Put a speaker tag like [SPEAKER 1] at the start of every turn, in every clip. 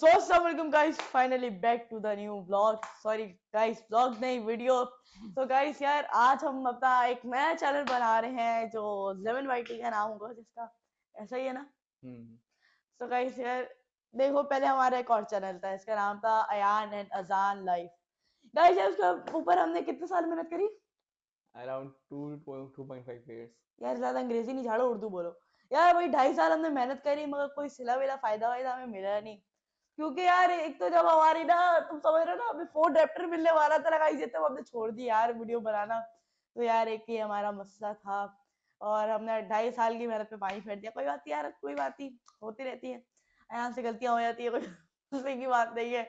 [SPEAKER 1] सो अस्सलाम वालेकुम guys, finally back to the new blog. Sorry guys, blog नहीं, video. तो गाइस यार, आज हम अपना एक नया चैनल बना रहे हैं जो लेमन वाइटी का नाम होगा, जिसका ऐसा ही है ना।
[SPEAKER 2] हम्म।
[SPEAKER 1] तो गाइस यार, देखो, पहले हमारा एक और चैनल था, इसका नाम था अयान एंड अजान लाइफ। गाइस यार, उसके ऊपर हमने कितने साल मेहनत करी।
[SPEAKER 2] Around 2.5 years।
[SPEAKER 1] यार ज्यादा अंग्रेजी नहीं झाड़ो, उर्दू बोलो। यार वही 2.5 साल हमने मेहनत करी, मगर कोई सिला विला फायदा वायदा हमें मिला नहीं। क्योंकि यार एक तो जब हमारी ना, तुम समझ रहे हो ना, अभी फोर्थ रैप्टर मिलने वाला था लगाई देते, हमने छोड़ दी यार वीडियो बनाना। तो यार एक ही हमारा मसला था, और हमने 2.5 साल की मेहनत पे पानी फेर दिया। कोई बात नहीं यार, कोई बात नहीं, होती रहती है, यहाँ से गलतियां हो जाती है, कोई दूसरे की बात नहीं है।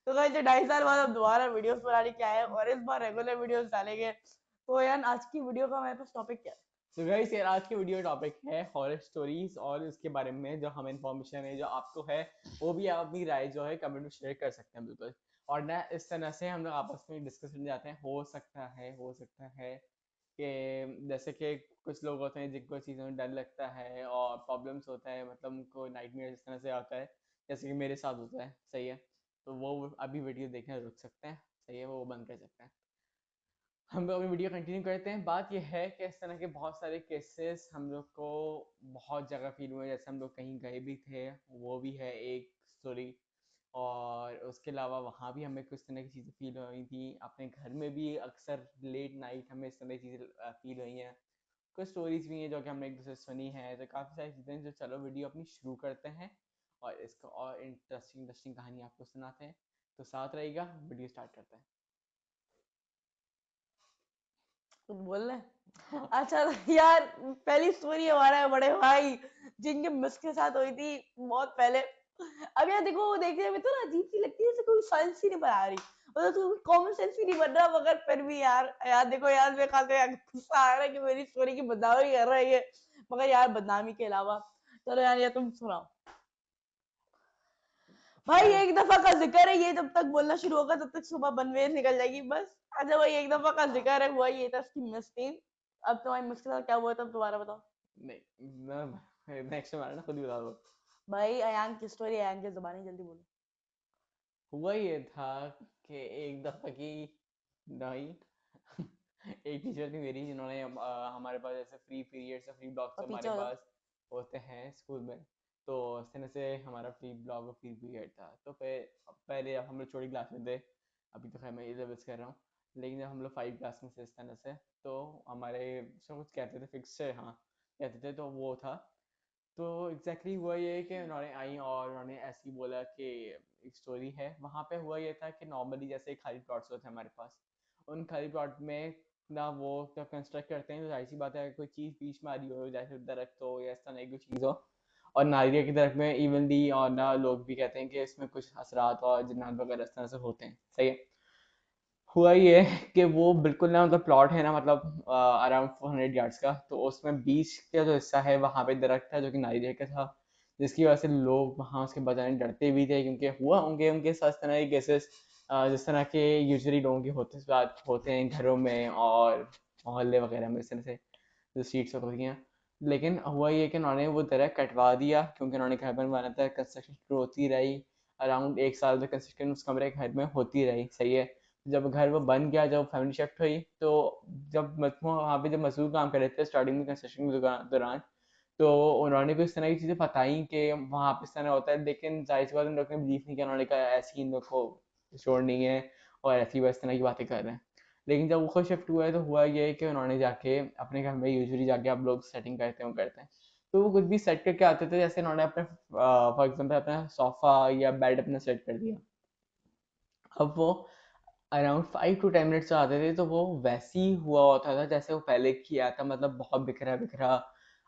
[SPEAKER 1] तो कहीं 2.5 साल बाद हम दोबारा वीडियोस बनाने के आए, और इस बार रेगुलर वीडियोस डालेंगे। तो यार आज की वीडियो का हमारे पास टॉपिक क्या है।
[SPEAKER 2] तो गाइस यार, आज की वीडियो टॉपिक है हॉरर स्टोरीज, और उसके बारे में जो हमें इन्फॉर्मेशन है जो आपको है, वो भी आप अपनी राय जो है कमेंट में शेयर कर सकते हैं बिल्कुल। और ना इस तरह से हम लोग आपस में डिस्कस करने जाते हैं। हो सकता है कि जैसे कि कुछ लोग होते हैं जिनको चीज़ों में डर लगता है और प्रॉब्लम्स होता है, मतलब उनको नाइटमेयर इस तरह से आता है, जैसे कि मेरे साथ होता है। सही है। तो वो अभी वीडियो देखना रुक सकते हैं। सही है, वो बंद कर सकते हैं। हम लोग अपनी वीडियो कंटिन्यू करते हैं। बात यह है कि इस तरह के बहुत सारे केसेस हम लोग को बहुत जगह फील हुए, जैसे हम लोग कहीं गए भी थे, वो भी है एक स्टोरी। और उसके अलावा वहाँ भी हमें कुछ तरह की चीज़ें फील हुई थी। अपने घर में भी अक्सर लेट नाइट हमें इस तरह की चीज़ें फील हुई हैं। कुछ स्टोरीज भी हैं जो कि हमने एक दूसरे से सुनी हैं। तो काफ़ी सारी चीज़ें हैं। जो चलो वीडियो अपनी शुरू करते हैं और इसको और इंटरेस्टिंग इंटरेस्टिंग कहानी आपको सुनाते हैं। तो साथ रहेगा, वीडियो स्टार्ट करते
[SPEAKER 1] कुछ बोल रहे
[SPEAKER 2] हैं।
[SPEAKER 1] अच्छा। तो यार, पहली स्टोरी हमारा है बड़े भाई, जिनके मिस के साथ हुई थी बहुत पहले। अब यार देखो, वो देखने में तो ना अजीब सी लगती है, जैसे कोई साइंस ही नहीं बना रही, मतलब तो कॉमन सेंस ही नहीं बन रहा, मगर फिर भी यार, यार देखो यार, मेरे ख्याल से यार गुस्सा आ रहा है कि मेरी स्टोरी की बदनामी कर रहा है ये। मगर यार बदनामी के अलावा, चलो यार, ये तुम सुनाओ। भाई
[SPEAKER 2] यार
[SPEAKER 1] एक दफा का जिक्र है ये, जब तक बोलना शुरू होगा तब तक सुबह बनवेज निकल जाएगी बस। अच्छा भाई, एक दफा का जिक्र है, हुआ ये था, उसकी मिस थी। अब तुम्हारी मिस के साथ क्या हुआ था, दोबारा बताओ।
[SPEAKER 2] नहीं, मैं नेक्स्ट टाइम आ रहा ना, खुद ही बता दो।
[SPEAKER 1] भाई अयान की स्टोरी, अयान की जुबानी, जल्दी बोलो।
[SPEAKER 2] हुआ ये था कि एक दफ़ा की नाइट एक टीचर थी मेरी, जिन्होंने हमारे पास ऐसे फ्री पीरियड्स या फ्री ब्लॉक्स
[SPEAKER 1] और पीछे
[SPEAKER 2] हमारे
[SPEAKER 1] हो जाओ।
[SPEAKER 2] पास होते हैं स्कूल में। तो इस तरह से हमारा फ्री ब्लॉक और फ्री पीरियड था। तो फिर पहले अब हम लोग छोटी क्लास में थे। अभी तो खैर मैं 11th कर रहा हूँ। लेकिन जब हम लोग 5 क्लास में थे इस तरह से, तो हमारे सब कुछ कहते थे फिक्स है, हाँ कहते थे, तो वो था। तो एग्जैक्टली हुआ ये कि उन्होंने आई और उन्होंने ऐसे ही बोला कि एक स्टोरी है। वहाँ पे हुआ ये था कि नॉर्मली जैसे खाली प्लॉट्स होते हैं हमारे पास, उन खाली प्लॉट में ना वो जब कंस्ट्रक्ट करते हैं तो जाहिर सी बात है, कोई चीज़ बीच में आ रही हो, जैसे दरख्त हो या इस तरह की कोई चीज़ हो। और नारियल की दरख्त में इवनली, और ना लोग भी कहते हैं कि इसमें कुछ असरात और जिन्नात वगैरह इस तरह से होते हैं। सही है। हुआ ये कि वो बिल्कुल ना, मतलब प्लॉट है ना, मतलब अराउंड 400 यार्ड्स का। तो उसमें बीच का जो हिस्सा है वहाँ पे दरख्त था जो कि नारियल का था, जिसकी वजह से लोग वहाँ उसके बजाने डरते भी थे, क्योंकि हुआ उनके उनके साथ इस तरह के केसेस जिस तरह के यूजुअली लोगों के होते हैं घरों में और मोहल्ले वगैरह में, इस तरह से जो स्ट्रीट्स होती हैं। लेकिन हुआ ये कि उन्होंने वो दरख्त कटवा दिया, क्योंकि उन्होंने घर बनवाना था। कंस्ट्रक्शन शुरू होती रही, अराउंड 1 साल तक कंस्ट्रक्शन उस कमरे घर में होती रही। सही है। जब घर वो बन गया, जब फैमिली शिफ्ट हुई, तो जब वहाँ पे जब मजदूर काम कर रहे थे स्टार्टिंग में कंस्ट्रक्शन के दौरान, तो उन्होंने भी इस तरह की चीज़ें बताई कि वहाँ पे इस तरह होता है। लेकिन जाहिर सी बात उन लोग ने बिलीव नहीं किया। उन्होंने कहा ऐसी इन लोग को शोर नहीं है, और ऐसी बस इस तरह की बातें कर रहे हैं। लेकिन जब वो खुद शिफ्ट हुआ है, तो हुआ ये कि उन्होंने जाके अपने घर में, यूजुअली जाके आप लोग सेटिंग करते हैं, वो करते हैं। तो वो कुछ भी सेट करके आते थे, जैसे उन्होंने अपने फॉर एग्जाम्पल अपना सोफ़ा या बेड अपना सेट कर दिया। अब वो अराउंड 5 to 10 मिनट्स आते थे, तो वो वैसे ही हुआ होता था जैसे वो पहले किया था, मतलब बहुत बिखरा बिखरा,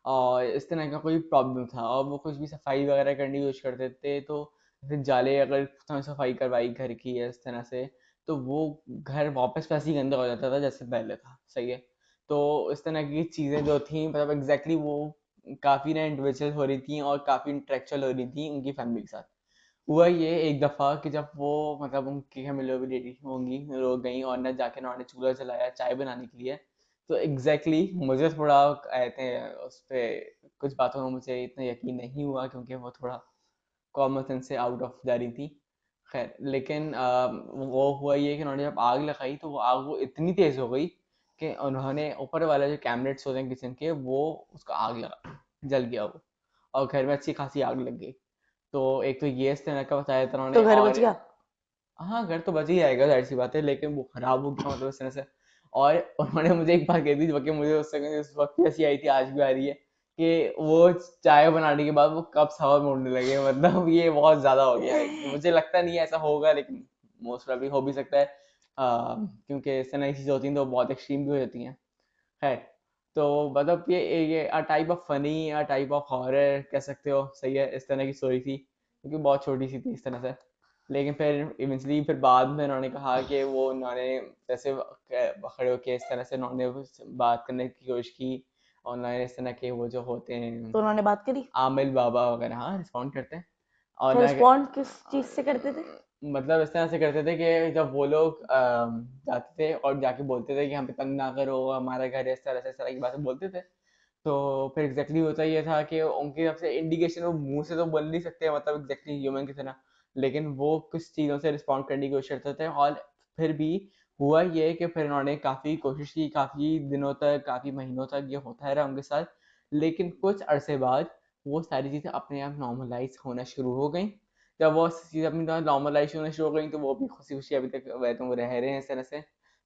[SPEAKER 2] और इस तरह का कोई प्रॉब्लम था। और वो कुछ भी सफाई वगैरह करने की कोशिश करते थे, तो जैसे जाले अगर थोड़ी सफाई करवाई घर की है इस तरह से, तो वो घर वापस वैसे ही गंदा हो जाता था जैसे पहले था। सही है। तो इस तरह की चीज़ें जो थी, मतलब एग्जैक्टली वो काफ़ी ना इंडिविजुअल हो रही थी और काफ़ी इंटेलेक्चुअल हो रही थी उनकी फैमिली के साथ। हुआ ये एक दफ़ा कि जब वो, मतलब उनकी फैमिली भी रेडी होंगी, लोग गई और ना जाके उन्होंने चूल्हा जलाया चाय बनाने के लिए। तो मुझे थोड़ा कहते हैं उस पर कुछ बातों में मुझे इतना यकीन नहीं हुआ, क्योंकि वो थोड़ा कॉमन सेंस से आउट ऑफ जा रही थी। खैर लेकिन वो हुआ ये कि उन्होंने जब आग लगाई तो वो आग वो इतनी तेज हो गई कि उन्होंने ऊपर वाला जो कैबिनेट्स होते हैं किचन के वो उसका आग लगा, जल गया वो, और घर में अच्छी खासी आग लग गई। तो एक तो ये इस तरह का बताया था उन्होंने,
[SPEAKER 1] तो घर बच
[SPEAKER 2] और
[SPEAKER 1] गया?
[SPEAKER 2] हाँ घर तो बच ही जाएगा जाहिर सी बात है, लेकिन वो खराब हो गया मतलब इस तरह से। और उन्होंने मुझे एक बात कही थी जो कि मुझे उस वक्त भी हंसी आई थी, आज भी आ रही है, कि वो चाय बनाने के बाद वो कप हवा में उड़ने लगे। मतलब ये बहुत ज्यादा हो गया है, मुझे लगता नहीं है ऐसा होगा, लेकिन मोस्ट प्रॉब्ली हो भी सकता है, क्योंकि इस तरह की चीजें होती हैं तो बहुत एक्सट्रीम भी हो जाती हैं। है, तो मतलब ये a type of funny, a type of horror कह सकते हो, सही है, इस तरह की स्टोरी थी क्योंकि बहुत छोटी सी थी इस तरह से। लेकिन फिर इवेंचुअली फिर बाद में उन्होंने कहा कि वो उन्होंने जैसे खड़े होके इस तरह से उन्होंने बात करने की कोशिश की, और उन्होंने इस तरह के वो जो होते हैं
[SPEAKER 1] तो उन्होंने बात करी?
[SPEAKER 2] आमिल बाबा वगैरह, हाँ रिस्पॉन्ड करते हैं। और
[SPEAKER 1] तो
[SPEAKER 2] ना
[SPEAKER 1] रिस्पॉन्ड किस चीज से करते थे?
[SPEAKER 2] मतलब इस तरह से करते थे कि जब वो लोग जाते थे और जाके बोलते थे कि हम पे तंग ना करो, हमारा घर है, इस तरह की बातें बोलते थे। तो फिर एग्जैक्टली होता ये था कि उनकी तरफ से इंडिकेशन वो मुंह से तो बोल नहीं सकते, मतलब एग्जैक्टली ह्यूमन की तरह, लेकिन वो कुछ चीज़ों से रिस्पॉन्ड करने की कोशिश करते थे। और फिर भी हुआ ये कि फिर उन्होंने काफ़ी कोशिश की, काफ़ी दिनों तक, काफ़ी महीनों तक ये होता रहा उनके साथ। लेकिन कुछ अरसे बाद वो सारी चीज़ें अपने आप नॉर्मलाइज होना शुरू हो गई। जब वो चीज़ अपनी तरह नॉर्मलाइज होना शुरू हो गई तो वो भी खुशी खुशी अभी तक वह तो रह रहे हैं इस तरह से।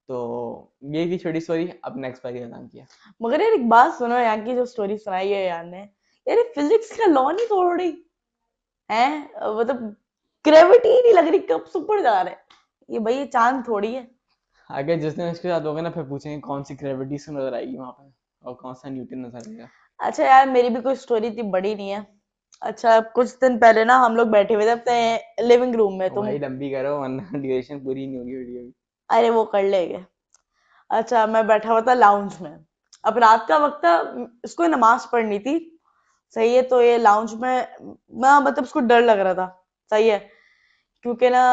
[SPEAKER 2] तो ये थी छोटी स्टोरी, अब नेक्स्ट बारी बयान किया।
[SPEAKER 1] मगर यार एक बात सुनो, यहाँ की जो स्टोरी सुनाई है यार ने, यार फिजिक्स का लॉ नहीं तोड़ रही है? मतलब ग्रेविटी ही नहीं लग रही, कब सुपर जा रहे हैं ये भाई, ये चांद थोड़ी है।
[SPEAKER 2] अगर जिस दिन उसके साथ होगा ना फिर पूछेंगे कौन सी ग्रेविटी से नजर आएगी वहां पे, और कौन सा न्यूटन नजर आएगा।
[SPEAKER 1] अच्छा यार, मेरी भी कोई स्टोरी इतनी बड़ी नहीं है। अच्छा, कुछ दिन पहले ना हम लोग बैठे हुए थे अपने लिविंग रूम में, तुम।
[SPEAKER 2] वही लंबी करो वरना ड्यूरेशन पूरी नहीं होगी वीडियो की।
[SPEAKER 1] अरे वो कर लेंगे। अच्छा, मैं बैठा हुआ था लाउंज में। अब रात का वक्त था, इसको नमाज पढ़नी थी। सही है, तो ये लाउंज में ना, मतलब इसको डर लग रहा था। सही है, क्योंकि ना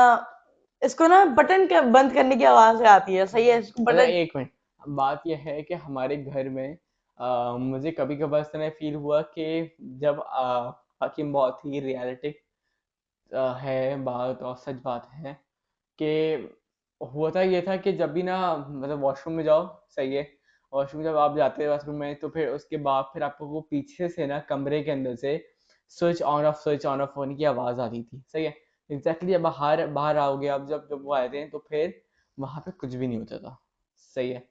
[SPEAKER 1] इसको ना बटन के बंद करने की आवाज आती है। सही है, इसको
[SPEAKER 2] अच्छा
[SPEAKER 1] बटन।
[SPEAKER 2] एक मिनट, बात यह है कि हमारे घर में मुझे कभी कभार इस तरह फील हुआ कि जब हकीम बहुत ही रियलिटिक है बात और सच बात है कि होता ये था कि जब भी ना मतलब वॉशरूम में जाओ, सही है, वॉशरूम जब आप जाते हैं वॉशरूम में तो फिर उसके बाद फिर आपको वो पीछे से ना कमरे के अंदर से स्विच ऑन ऑफ होने की आवाज़ आती थी, सही है। एग्जैक्टली जब बाहर बाहर आओगे आप, जब जब वो आए थे तो फिर वहाँ पे कुछ भी नहीं होता था, सही है।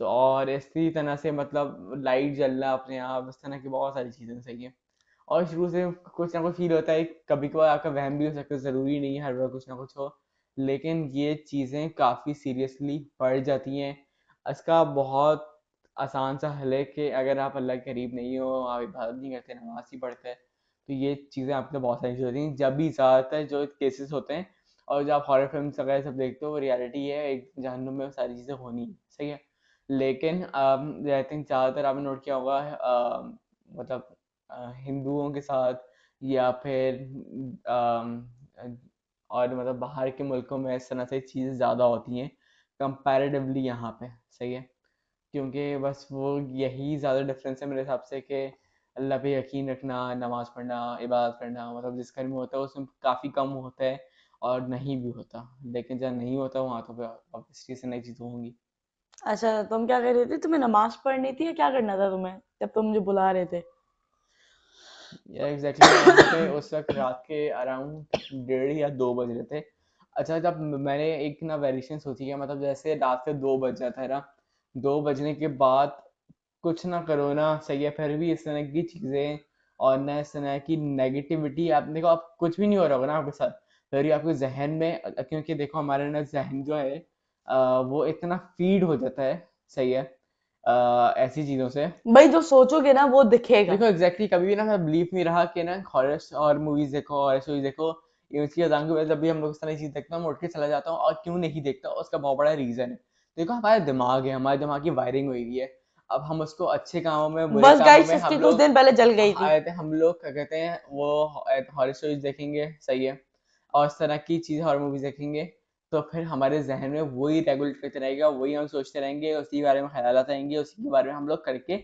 [SPEAKER 2] तो और इसी तरह से मतलब लाइट जलना अपने आप, इस तरह की बहुत सारी चीज़ें, सही है। और शुरू से कुछ ना कुछ फील होता है, कभी कभार आपका वहम भी हो सकता है, ज़रूरी नहीं है हर बार कुछ ना कुछ हो, लेकिन ये चीज़ें काफ़ी सीरियसली बढ़ जाती हैं। इसका बहुत आसान सा हल है कि अगर आप अल्लाह के करीब नहीं हो, आप इबादत नहीं करते, नमाज नहीं पढ़ते, तो ये चीज़ें आपके बहुत सारी चीज़ें होती हैं। जब भी ज़्यादातर जो केसेस होते हैं और जो आप हॉरर फिल्म वगैरह सब देखते हो, वो रियलिटी है, एक जहन्नुम में वो सारी चीज़ें होनी है, सही है। लेकिन आई थिंक ज़्यादातर आपने नोट किया होगा, मतलब हिंदुओं के साथ या फिर और मतलब बाहर के मुल्कों में इस तरह से चीज़ें ज़्यादा होती हैं कंपैरेटिवली यहाँ पे, सही है। क्योंकि बस वो यही ज़्यादा डिफरेंस है मेरे हिसाब से कि अल्लाह पे यकीन रखना, नमाज पढ़ना, इबादत करना, मतलब जिस घर में होता है उसमें काफ़ी कम होता है और नहीं भी होता, लेकिन जहाँ नहीं होता वहाँ तो ऑब्वियसली से नई चीज़ें होंगी।
[SPEAKER 1] अच्छा, तुम क्या कर रहे थे? तुम्हें नमाज पढ़नी थी या क्या करना था तुम्हें, जब तुम मुझे बुला रहे थे?
[SPEAKER 2] या एग्जैक्टली वहाँ पे उस वक्त रात के अराउंड 1:30 या 2 बज रहे थे। अच्छा जब मैंने एक ना वेरिएशन सोची है, मतलब जैसे रात के 2 बज जाता है ना, 2 बजने के बाद कुछ ना करो ना, सही है, फिर भी इस तरह की चीज़ें और ना इस तरह की नेगेटिविटी, आप देखो आप कुछ भी नहीं हो रहा होगा ना आपके साथ, फिर भी आपके जहन में क्योंकि देखो हमारे ना जहन जो है वो इतना फीड हो जाता है, सही है, ऐसी चीज़ों से।
[SPEAKER 1] भाई जो सोचोगे ना वो दिखेगा।
[SPEAKER 2] देखो एग्जैक्टली exactly, कभी भी ना मैं बिलीव नहीं रहा कि ना हॉरर और मूवीज देखो, हॉरर स्टोरीज देखो, ये उसकी अजान की वजह जब भी हम लोग इस तरह की चीज देखते हैं मैं उठ के चला जाता हूँ, और क्यों नहीं देखता उसका बहुत बड़ा रीजन है। देखो हमारा दिमाग है, हमारे दिमाग की वायरिंग हुई हुई है, अब हम उसको अच्छे कामों में बुरे
[SPEAKER 1] बस
[SPEAKER 2] कामों
[SPEAKER 1] गाइस,
[SPEAKER 2] में
[SPEAKER 1] इसकी
[SPEAKER 2] हम
[SPEAKER 1] कुछ
[SPEAKER 2] लोग
[SPEAKER 1] दिन पहले जल गई थी।
[SPEAKER 2] हम लोग क्या कहते हैं वो हॉरर स्टोरीज देखेंगे, सही है, और इस तरह की चीज़ हॉरर मूवीज देखेंगे, तो फिर हमारे जहन में वही रेगुलेट करते रहेगा, वही हम सोचते रहेंगे, उसी के बारे में ख्यालात आएंगे, उसी के बारे में हम लोग करके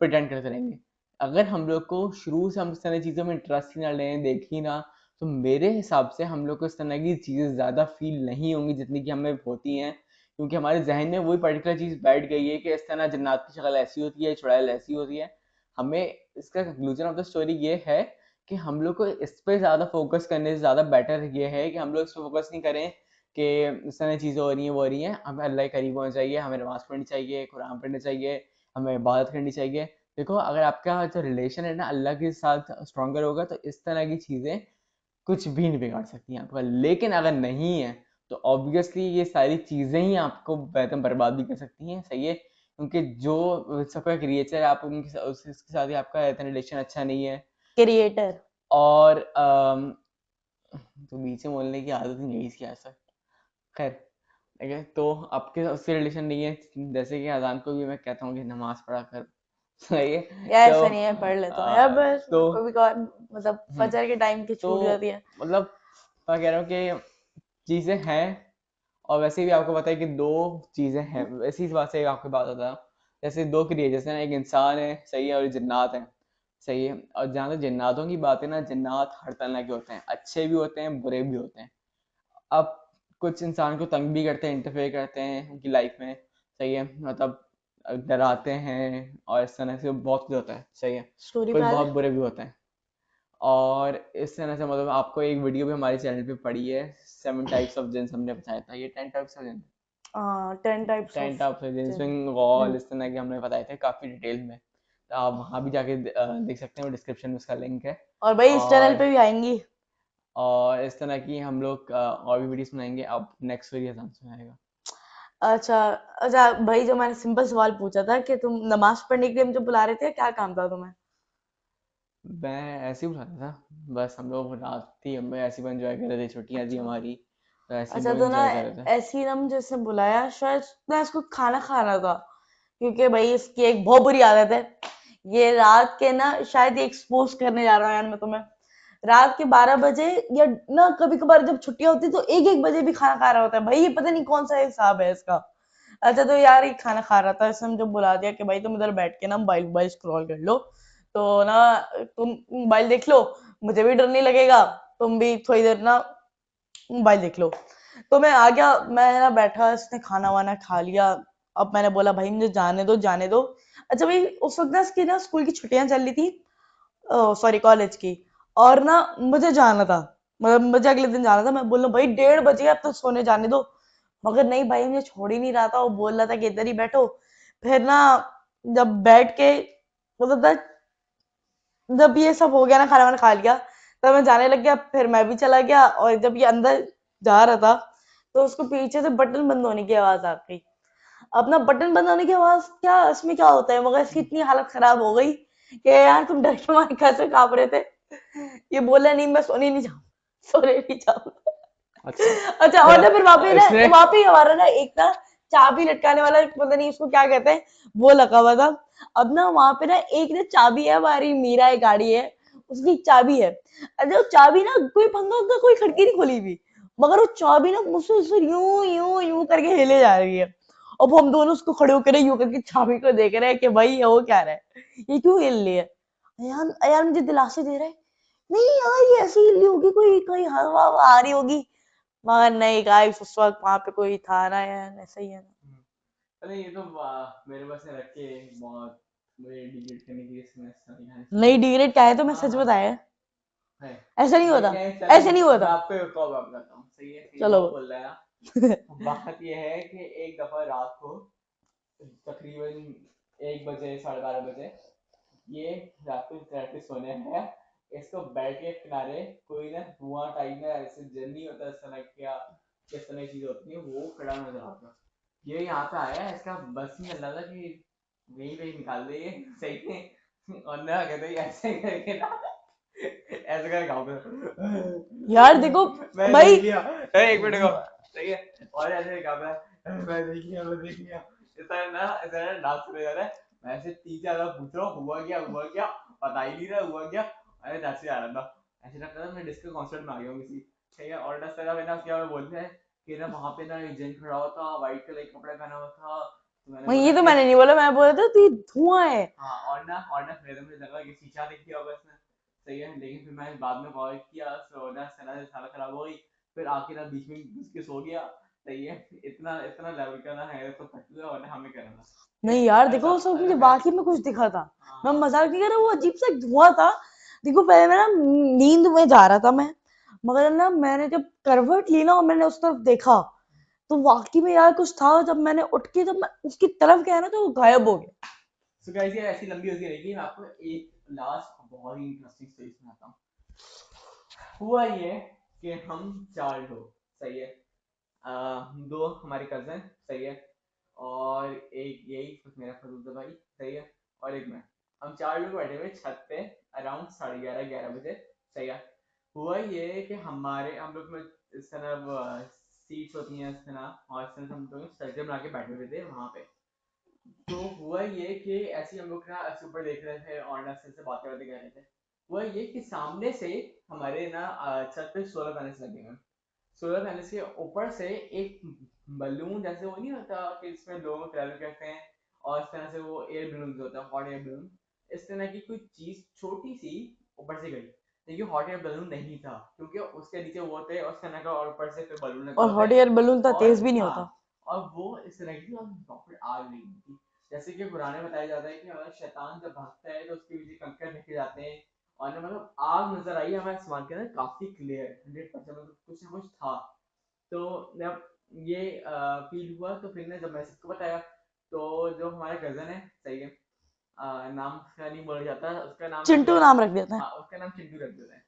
[SPEAKER 2] प्रिटेंड करते रहेंगे। अगर हम लोग को शुरू से हम इस तरह चीज़ों में इंटरेस्ट ही ना लें, देख ही ना, तो मेरे हिसाब से हम लोग को इस तरह की चीज़ें ज़्यादा फील नहीं होंगी जितनी कि हमें होती हैं, क्योंकि हमारे जहन में वही पर्टिकुलर चीज़ बैठ गई है कि इस तरह जन्नत की शक्ल ऐसी होती है, चुड़ैल ऐसी होती है। हमें इसका कंक्लूजन ऑफ द स्टोरी ये है कि हम लोग को इस पे ज़्यादा फोकस करने से ज़्यादा बेटर ये है कि हम लोग इस पे फोकस नहीं करें कि इस तरह चीज़ें हो रही हैं वो हो रही हैं। हमें अल्लाह के करीब होना चाहिए, हमें नमाज़ पढ़नी चाहिए, कुरान पढ़ना चाहिए, हमें इबादत करनी चाहिए। देखो अगर आपका जो रिलेशन है ना अल्लाह के साथ स्ट्रॉन्गर होगा तो इस तरह की चीज़ें कुछ भी नहीं बिगाड़ सकती हैं आपका। लेकिन अगर नहीं है तो ऑब्वियसली ये सारी चीज़ें ही आपको बेहतर बर्बाद भी कर सकती हैं, सही है? क्योंकि जो सबका क्रिएचर है आप उसके साथ ही आपका इतना रिलेशन अच्छा नहीं है
[SPEAKER 1] क्रिएटर।
[SPEAKER 2] और तो बीच में बोलने की आदत नहीं है इसकी ऐसा। खैर ठीक है, तो आपके उससे रिलेशन नहीं है, जैसे कि अजान को भी मैं कहता हूँ कि नमाज पढ़ा कर, सही है?
[SPEAKER 1] यार
[SPEAKER 2] तो
[SPEAKER 1] ऐसा नहीं है, पढ़ लेता हूँ यार, बस
[SPEAKER 2] तो
[SPEAKER 1] कभी कभार मतलब फजर के टाइम की
[SPEAKER 2] तो
[SPEAKER 1] छूट जाती है।
[SPEAKER 2] मतलब मैं कह रहा हूँ कि चीज़ें हैं। और वैसे भी आपको पता है कि दो चीज़ें हैं, वैसी इस बात से आपको बात होता है, जैसे दो क्रिएचर्स हैं, एक इंसान है सही है और एक जिन्नात है, सही है? और जहाँ तक जिन्नातों की बात है ना, जिन्नात हर तरह के होते हैं, अच्छे भी होते हैं बुरे भी होते हैं। अब कुछ इंसान को तंग भी करते हैं, इंटरफेयर करते हैं उनकी लाइफ में, सही है? मतलब डराते हैं और इस तरह से बहुत कुछ होता है, सही है?
[SPEAKER 1] स्टोरी
[SPEAKER 2] कुछ
[SPEAKER 1] पे आ
[SPEAKER 2] बहुत
[SPEAKER 1] जा।
[SPEAKER 2] बुरे भी होते हैं। और इस तरह से मतलब आपको एक वीडियो भी हमारे चैनल पे पड़ी है, 7 टाइप्स ऑफ जिन्स हमने बताया था, ये 10 टाइप्स ऑफ जिन,
[SPEAKER 1] 10 टाइप्स ऑफ
[SPEAKER 2] 10 टाइप्स ऑफ जिन्स
[SPEAKER 1] जिन।
[SPEAKER 2] में गॉल इस तरह के हमने बताए थे काफ़ी डिटेल में। तो आप वहाँ भी जाके देख सकते हैं, डिस्क्रिप्शन में उसका लिंक है।
[SPEAKER 1] और भाई इस चैनल
[SPEAKER 2] और
[SPEAKER 1] पे भी आएंगी।
[SPEAKER 2] इस तरह की हम लोग और भी वीडियोस बनाएंगे। अब नेक्स्ट वीडियो में आएगा।
[SPEAKER 1] अच्छा। अच्छा भाई, जो मैंने सिंपल सवाल पूछा था कि तुम नमाज पढ़ने के लिए मुझे बुला रहे थे, क्या काम था तुम्हें?
[SPEAKER 2] मैं ऐसे ही बुलाया था, बस हम लोग रात थी, हम ऐसे ही एंजॉय कर रहे थे, छुट्टियां थी
[SPEAKER 1] अच्छा।
[SPEAKER 2] हमारी, तो ऐसे ही
[SPEAKER 1] अच्छा
[SPEAKER 2] हम
[SPEAKER 1] तो ना,
[SPEAKER 2] एंजॉय कर रहे थे।
[SPEAKER 1] ऐसी ना मुझे इसने बुलाया, शायद ना इसको खाना खाना था, क्योंकि भाई इसकी एक बहुत बुरी आदत है। ये रात के ना, शायद ये एक्सपोज करने जा रहा हूँ यार मैं तुम्हें, रात के 12 बजे या ना कभी कभार जब छुट्टियां होती तो 1-1 बजे भी खाना खा रहा होता है भाई, ये पता नहीं कौन सा हिसाब है इसका। अच्छा तो यार ये खाना खा रहा था, इसने मुझे बुला दिया कि भाई तुम इधर बैठ के ना मोबाइल मोबाइल स्क्रॉल कर लो, तो ना तुम मोबाइल देख लो, मुझे भी डर नहीं लगेगा, तुम भी थोड़ी देर ना मोबाइल देख लो। तो मैं आ गया, मैं ना बैठा, इसने खाना वाना खा लिया। अब मैंने बोला भाई मुझे जाने दो जाने दो। अच्छा भाई उस वक्त ना इसकी ना स्कूल की छुट्टियां चल रही थी, सॉरी कॉलेज की, और ना मुझे जाना था, मतलब मुझे अगले दिन जाना था। मैं बोल रहा हूँ भाई 1:30 बजे अब तो सोने जाने दो, मगर नहीं भाई मुझे छोड़ ही नहीं रहा था, वो बोल रहा था कि इधर ही बैठो। फिर ना जब बैठ के मतलब जब ये सब हो गया ना, खाना वाना खा लिया, तब मैं जाने लग गया, फिर मैं भी चला गया, और जब ये अंदर जा रहा था तो उसको पीछे से बटन बंद होने की आवाज आ गई। अपना बटन बंद होने की आवाज, क्या इसमें क्या होता है, मगर इसकी इतनी हालत खराब हो गई कि यार तुम डर के मारे कैसे कांप रहे थे। ये बोला नहीं मैं सोने नहीं जाऊँ, सोने नहीं जाऊँ।
[SPEAKER 2] अच्छा,
[SPEAKER 1] अच्छा, और ना फिर वहां पे ना,
[SPEAKER 2] इसने
[SPEAKER 1] वहां पे हमारा ना एक ना चाबी लटकाने वाला, पता नहीं उसको क्या कहते हैं, वो लगा हुआ था। अब ना वहां पे ना एक ना चाबी है, हमारी मीरा एक गाड़ी है, उसकी एक चाबी है। अच्छा वो चाबी ना कोई फंदा उनका, कोई खिड़की नहीं खोली हुई, मगर वो चाबी ना मुझसे उससे यूं यूं यूं करके हिले जा रही है। अब हम दोनों उसको खड़े होकर यूं करके चाबी को देख रहे हैं कि भाई ये हो क्या रहा है, ये क्यों हिल रही है। यार यार मुझे दिलासे दे रहा है, नहीं यार ये ऐसे ही हिल रही होगी, कोई कोई हवा हवा आ रही होगी, मगर नहीं गाइस उस वक्त वहां पे कोई था ना यार, ऐसा ही है ना।
[SPEAKER 2] अरे ये तो मेरे पास रख के बहुत मुझे डिलीट करने की इसमें समझ
[SPEAKER 1] नहीं डिग्रेड क्या है, तो मैं
[SPEAKER 2] हाँ
[SPEAKER 1] सच
[SPEAKER 2] हाँ
[SPEAKER 1] बताया है,
[SPEAKER 2] है।
[SPEAKER 1] ऐसा नहीं होता,
[SPEAKER 2] लेकिन चलो
[SPEAKER 1] ऐसे नहीं होता।
[SPEAKER 2] मैं आपको एक और बात बताता हूँ, सही है? ये
[SPEAKER 1] चलो।
[SPEAKER 2] बहुत बोल रहा है। बात ये है कि एक दफा रात को तकरीबन 1 बजे 12:30 बजे ये रात को ट्रैफिक सोने आया, इसको बेड के किनारे कोई ना धुआं टाइप में ऐसे जल नहीं होता इस तरह क्या, किस तरह की चीज होती है वो खड़ा नजर आता। ये यहाँ पे आया, इसका बस नहीं चल रहा था कि यही पे निकाल दे ये, सही है? और ना कहते ऐसे करके ना ऐसे कर गाँव
[SPEAKER 1] यार देखो
[SPEAKER 2] में मैं
[SPEAKER 1] भाई,
[SPEAKER 2] देख लिया, एक मिनट को, सही है? और ऐसे गाँव में मैं देख लिया इस तरह डांस करे जा रहा है। मैं ऐसे 3-4 बार पूछ रहा हूँ हुआ क्या, पता ही नहीं रहा हुआ क्या। अरे ऐसे आ रहा था, ऐसे लग रहा था मैं डिस्को कॉन्सर्ट में आ गया हूँ किसी, ठीक है? और दस तरह मैंने क्या बोलते हैं कि ना वहाँ पे ना एक जन खड़ा हुआ था, व्हाइट कलर के कपड़े पहना हुआ था, तो मैंने
[SPEAKER 1] ये
[SPEAKER 2] बोला
[SPEAKER 1] तो
[SPEAKER 2] कि
[SPEAKER 1] मैंने नहीं बोला, मैं बोला था तो ये धुआं है।
[SPEAKER 2] हाँ, और ना फिर मुझे लगा कि शीशा देख लिया होगा इसने, सही है। लेकिन फिर मैंने बाद में कॉल किया, सोना सना साला खराब हो गई, फिर आके ना बीच में घुस के सो गया। सही है, इतना इतना लेवल का ना है तो फटू है, और हमें करना।
[SPEAKER 1] नहीं यार
[SPEAKER 2] अच्छा
[SPEAKER 1] देखो उस वक्त
[SPEAKER 2] अच्छा
[SPEAKER 1] मुझे
[SPEAKER 2] खैर।
[SPEAKER 1] वाकई में कुछ दिखा था, मैं
[SPEAKER 2] हाँ
[SPEAKER 1] मजाक नहीं कर रहा, वो अजीब सा एक धुआं था। देखो पहले मैं ना नींद में जा रहा था मैं, मगर ना मैंने जब करवट ली ना और मैंने उस तरफ देखा, तो वाकई में यार कुछ था। जब मैंने उठ के जब मैं उसकी तरफ गया ना तो वो गायब हो गया।
[SPEAKER 2] सो गाइस, ये ऐसी लंबी होती रहेगी, मैं आपको एक लास्ट बहुत ही इंटरेस्टिंग स्टोरी सुनाता हूँ। हुआ ये कि हम चार लोग, सही है, दो हमारे कजन, सही है, और एक यही मेरा फरूजा भाई, सही है, और एक मैं। हम चार लोग बैठे हुए छत पे अराउंड 11:30 बजे, सही है। हुआ ये कि हम लोग में इस तरह सीट्स होती हैं इस तरह, और इस तरह से हम लोग सर्कल बना के बैठे हुए थे वहां पे। तो हुआ ये कि ऐसे ही हम लोग ना ऐसे ऊपर देख रहे थे और ना से बातें बातें कर रहे थे। हुआ ये कि सामने से हमारे ना छत पे सोलर पैनल्स लगे हुए हैं। सोलर पैनल्स के ऊपर से एक बलून जैसे वो नहीं होता कि इसमें लोग ट्रैवल करते हैं, और इस तरह से वो एयर बलून होता है, हॉट एयर बलून, इस तरह की कोई चीज छोटी सी ऊपर से गई। लेकिन हॉट एयर बलून नहीं था, क्योंकि उसके नीचे वो थे और उस तरह का, और ऊपर से फिर बलून लगे
[SPEAKER 1] और
[SPEAKER 2] होते
[SPEAKER 1] हॉट
[SPEAKER 2] हैं।
[SPEAKER 1] एयर बलून था,
[SPEAKER 2] और
[SPEAKER 1] तेज भी नहीं
[SPEAKER 2] हाँ,
[SPEAKER 1] होता।
[SPEAKER 2] और वो इस तरह की और प्रॉपर आग नहीं थी। जैसे कि पुराने बताया जाता है कि अगर शैतान जब भागता है तो उसके पीछे कंकड़ फेंके जाते हैं, और ना मतलब आग नजर आई हमें आसमान के अंदर काफी क्लियर 100%, मतलब कुछ ना कुछ था। तो जब ये फील हुआ तो फिर ना जब मैं सबको बताया, तो जो हमारा कजन है, सही है, नाम का नहीं बोला जाता, उसका नाम रख
[SPEAKER 1] चिंटू
[SPEAKER 2] दिया।
[SPEAKER 1] नाम रख देते हैं।
[SPEAKER 2] हाँ, उसका नाम चिंटू रख देते हैं,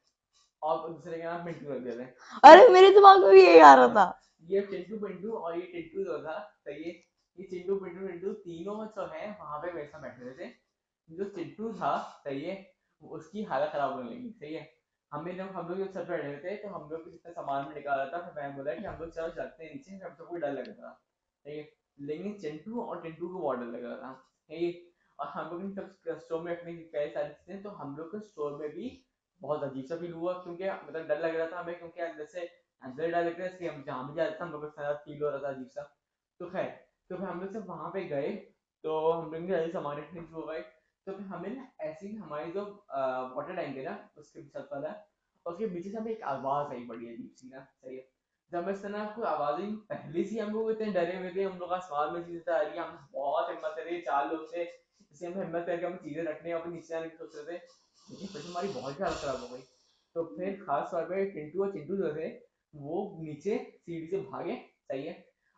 [SPEAKER 2] और दूसरे का नाम पिंटू रख देते हैं।
[SPEAKER 1] अरे मेरे दिमाग में भी यही आ रहा था।
[SPEAKER 2] ये चिंटू पिंटू और ये टिंटू जो था, सही है, ये चिंटू पिंटू टिंटू तीनों जो है वहां पे मेरे साथ बैठे हुए थे। जो चिंटू था, सही है, उसकी हालत खराब होने लगी, सही है। हम लोग जब छत पे बैठे हुए थे तो हम लोग जितना सामान में निकाला था, फिर मैं बोला कि हम लोग चलो चलते हैं नीचे, हम सबको डर लग रहा था, सही है। लेकिन चिंटू और टिंटू को बहुत डर लग रहा था, सही है। और हम लोग ने सब स्टोर में रखने की कई सारी चीजें, तो हम लोग को स्टोर में भी बहुत अजीब सा फील हुआ, क्योंकि मतलब डर लग रहा था हमें, क्योंकि अंदर से अंदर डर लग रहा है, इसलिए हम जहाँ भी जा रहे थे हम लोग को सारा फील हो रहा था अजीब सा। तो खैर, तो फिर हम लोग जब वहां पे गए, तो हम लोग ने सामान रखने शुरू हो गए। तो फिर हमें ना ऐसे ही हमारी जो वाटर टैंक है ना, उसके छत पर है, उसके पीछे से हमें एक आवाज आई बड़ी अजीब सी ना, सही है। जब मैं इस तरह कोई आवाज आई, पहले से ही हम लोग इतने डरे हुए थे, हम लोग आसमान में चीजें आ रही है, हम बहुत हिम्मत कर रहे हैं, चार लोग थे, इसलिए हम हिम्मत करके हम चीजें रखने और फिर नीचे आने की सोच रहे थे। लेकिन फिर हमारी बहुत हालत खराब हो गई। तो फिर खास तौर पे टिंटू और चिंटू जो थे, वो नीचे सीढ़ी से भागे, सही है।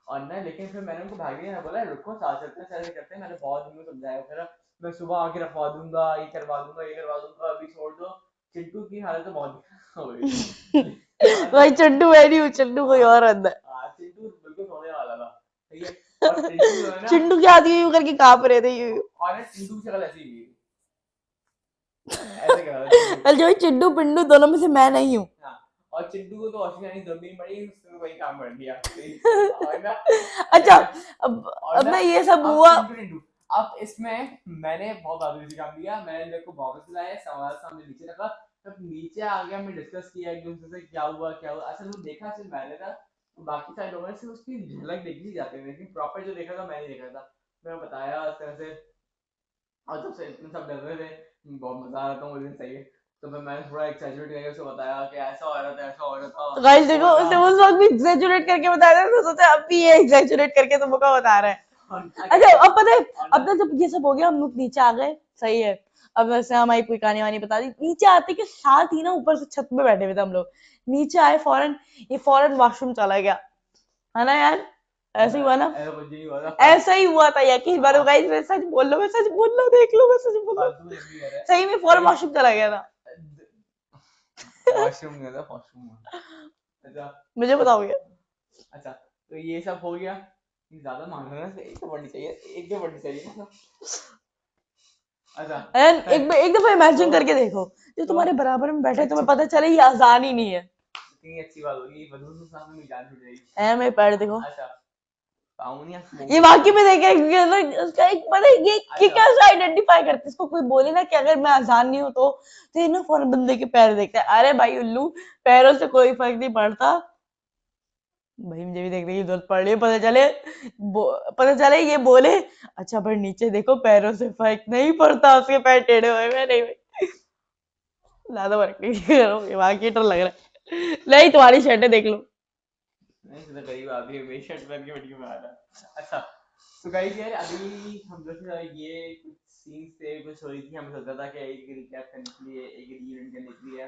[SPEAKER 2] और ना, लेकिन फिर मैंने उनको भागने मैं बोला रुको, साथ चलते हैं, चलते करते हैं, मैंने बहुत दिन में समझाया, फिर मैं सुबह आके रखवा दूंगा, ये करवा दूंगा, ये करवा दूंगा, अभी छोड़ दो। चिंटू की हालत तो बहुत हो गई थी।
[SPEAKER 1] भाई चिंटू मैं नहीं हूँ, चिंटू कोई और अंदर।
[SPEAKER 2] चिंटू बिल्कुल सोने वाला था, ठीक है। और टिंटू जो है ना,
[SPEAKER 1] चिंटू के हाथ यूं करके कांप रहे थे यूं।
[SPEAKER 2] और ना टिंटू की शक्ल ऐसी ही ऐसे कर रहा था चिंटू।
[SPEAKER 1] अरे जो चिंटू पिंडू दोनों में से मैं नहीं हूँ।
[SPEAKER 2] हाँ, और चिंटू को तो वॉशिंग आनी जरूरत नहीं पड़ी, उसने तो वही काम कर दिया, और ना
[SPEAKER 1] अच्छा,
[SPEAKER 2] ऐसे। और
[SPEAKER 1] अब
[SPEAKER 2] ना
[SPEAKER 1] ना ये सब
[SPEAKER 2] अब
[SPEAKER 1] हुआ।
[SPEAKER 2] चिंटू टिंटू, अब इसमें मैंने बहुत बहादुरी से काम किया, मैंने मेरे को वापस लाया, सवाल सामने नीचे रखा, तब नीचे आ गया, मैं डिस्कस किया एक दूसरे से क्या हुआ क्या हुआ। असल में देखा सिर्फ मैंने था, तो बाकी सारे लोगों ने सिर्फ उसकी झलक देखी जाते हैं, लेकिन प्रॉपर जो देखा था मैंने देखा था। मैं बताया इस तरह से, और जब से इतने सब डर रहे थे, बहुत मजा आ रहा था मुझे, सही है। तो फिर मैंने थोड़ा एक्सैजरेट करके उसको बताया कि ऐसा हो रहा था, ऐसा हो रहा था,
[SPEAKER 1] गाइस देखो
[SPEAKER 2] और
[SPEAKER 1] उसने उस वक्त भी एग्जैजुरेट करके बताया था, तो सोचा अब भी ये एग्जैजुरेट करके तुमको बता रहा है।
[SPEAKER 2] क्या
[SPEAKER 1] अच्छा
[SPEAKER 2] कहते
[SPEAKER 1] अब पता है,
[SPEAKER 2] और
[SPEAKER 1] अब ना जब ये सब हो गया हम लोग नीचे आ गए, सही है। अब वैसे हमारी पूरी कहानी वानी बता दी, नीचे आते के साथ ही ना ऊपर से छत पे बैठे हुए थे हम लोग, नीचे आए फौरन, ये फौरन वॉशरूम चला गया, है ना यार, ऐसे ही हुआ ना।
[SPEAKER 2] ऐसा कुछ नहीं हुआ था,
[SPEAKER 1] ऐसा ही हुआ था यकीन मानो गाइस, मैं सच बोल लो, मैं सच बोल लो, देख लो, मैं सच बोल लो,
[SPEAKER 2] फालतू में जब भी कह रहा
[SPEAKER 1] सही में फौरन
[SPEAKER 2] है,
[SPEAKER 1] वॉशरूम चला गया था।
[SPEAKER 2] वॉशरूम गया था, वॉशरूम। अच्छा,
[SPEAKER 1] मुझे बताओगे?
[SPEAKER 2] अच्छा, तो ये सब हो गया। ये ज्यादा मांग रहा है, एक तो बढ़नी चाहिए, एक तो बढ़नी चाहिए ना। अच्छा,
[SPEAKER 1] एंड
[SPEAKER 2] खैर,
[SPEAKER 1] एक दफा इमेजिन
[SPEAKER 2] तो
[SPEAKER 1] करके देखो, जो
[SPEAKER 2] तो
[SPEAKER 1] तुम्हारे बराबर में बैठे तुम्हें
[SPEAKER 2] चुप,
[SPEAKER 1] पता चले ये आसान ही नहीं है।
[SPEAKER 2] इतनी अच्छी बात होगी, वजूद के सामने मेरी जान छूट जाएगी।
[SPEAKER 1] ऐ मेरे पैर देखो,
[SPEAKER 2] अच्छा, पाऊनिया
[SPEAKER 1] ये
[SPEAKER 2] मोमोज
[SPEAKER 1] वाकई
[SPEAKER 2] खाना।
[SPEAKER 1] में देखे उसका एक पता है, ये
[SPEAKER 2] अच्छा,
[SPEAKER 1] कैसे आइडेंटिफाई करते हैं, इसको कोई बोले ना कि अगर मैं आसान नहीं हूं तो ये ना फौरन बंदे के पैर देखते हैं, अरे भाई उल्लू, पैरों से कोई फर्क नहीं पड़ता। भाई मुझे भी देखने की जरूरत पड़ रही है, पता चले ये बोले अच्छा पर नीचे देखो पैरों से फर्क नहीं पड़ता, उसके पैर टेढ़े हुए हैं नहीं भाई। ज्यादा वर्क नहीं करो, ये मार्केटर लग रहा है। नहीं तुम्हारी शर्टें देख लो।
[SPEAKER 2] नहीं तो करीब अभी मेरी शर्ट पहन के वीडियो में आ रहा है। अच्छा तो गाइस यार अभी हम लोग के साथ ये कुछ सीन्स थे, कुछ हो रही थी, हमें सोचा था कि एक रिकैप करने के लिए, एक रीयूनियन करने के लिए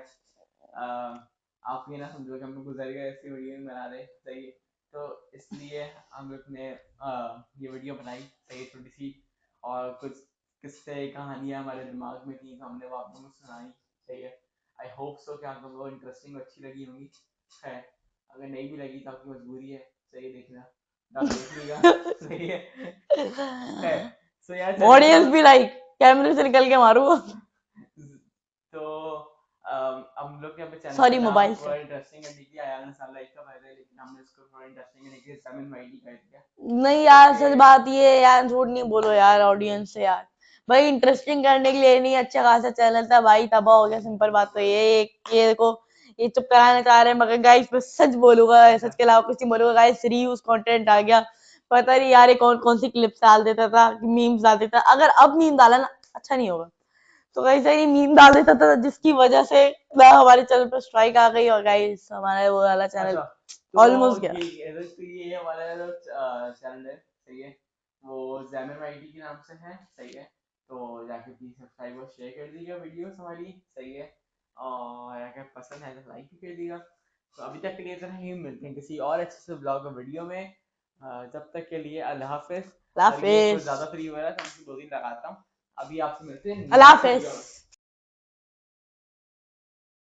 [SPEAKER 2] आप ये ना समझो कि हम लोग गुजर गए ऐसी वीडियो नहीं बना रहे, सही है। तो इसलिए हम लोग ने ये वीडियो बनाई, सही है, छोटी सी, और कुछ किस्से कहानियाँ हमारे दिमाग में थी तो हमने वो आप लोगों को सुनाई, सही है। आई होप सो कि आप लोगों को इंटरेस्टिंग अच्छी लगी होंगी, है। अगर नहीं भी लगी तो आपकी मजबूरी है, सही है, देखना तो आप देख लीजिएगा, सही है। सो यार चले तो
[SPEAKER 1] ऑडियंस भी लाइक कैमरे से निकल के मारू।
[SPEAKER 2] तो हम लोग के अपने चैनल
[SPEAKER 1] सॉरी
[SPEAKER 2] का नाम
[SPEAKER 1] मोबाइल से।
[SPEAKER 2] थोड़ा इंटरेस्टिंग करने के लिए आया ना साल लाइक का फायदा है, लेकिन हमने इसको थोड़ा इंटरेस्टिंग करने के लिए सेवन वाइडी कर दिया,
[SPEAKER 1] नहीं
[SPEAKER 2] तो
[SPEAKER 1] यार सच
[SPEAKER 2] फिर
[SPEAKER 1] बात ये है यार, झूठ नहीं बोलो यार ऑडियंस से यार। भाई इंटरेस्टिंग करने के लिए नहीं, अच्छा खासा चैनल था भाई, तबाह हो गया, सिंपल बात तो ये देखो, ये चुप कराना चाह रहे हैं, मगर गाइस मैं सच बोलूंगा,
[SPEAKER 2] अच्छा
[SPEAKER 1] सच के अलावा कुछ नहीं बोलूंगा गाइस, रीयूज कंटेंट आ गया। पता नहीं यार ये कौन कौन सी क्लिप्स डाल देता था, मीम्स डाल देता, अगर अब मीम डाला ना अच्छा नहीं होगा। तो गाइस ये मीम डाल देता था जिसकी वजह से ना हमारे चैनल पर स्ट्राइक आ गई, और गाइस हमारा वो वाला चैनल
[SPEAKER 2] अच्छा तो
[SPEAKER 1] ऑलमोस्ट गया।
[SPEAKER 2] ये हमारा जो चैनल है, सही है, वो जैमर आईडी के नाम से है, सही है। तो जाके प्लीज सब्सक्राइब और शेयर कर दीजिएगा वीडियोस हमारी, सही है। और अगर पसंद है तो लाइक भी कर दीजिएगा। तो अभी तक के लिए इतना ही, मिलते हैं किसी और अच्छे से ब्लॉग और वीडियो में। जब तक के लिए अल्लाह हाफिज। और ये कुछ
[SPEAKER 1] हाफिज।
[SPEAKER 2] ज़्यादा फ्री हो रहा है तो मैं 2 दिन लगाता हूँ। अभी आपसे मिलते हैं
[SPEAKER 1] अल्लाह
[SPEAKER 2] नेक्स्ट वीडियो
[SPEAKER 1] हाफिज।
[SPEAKER 2] में।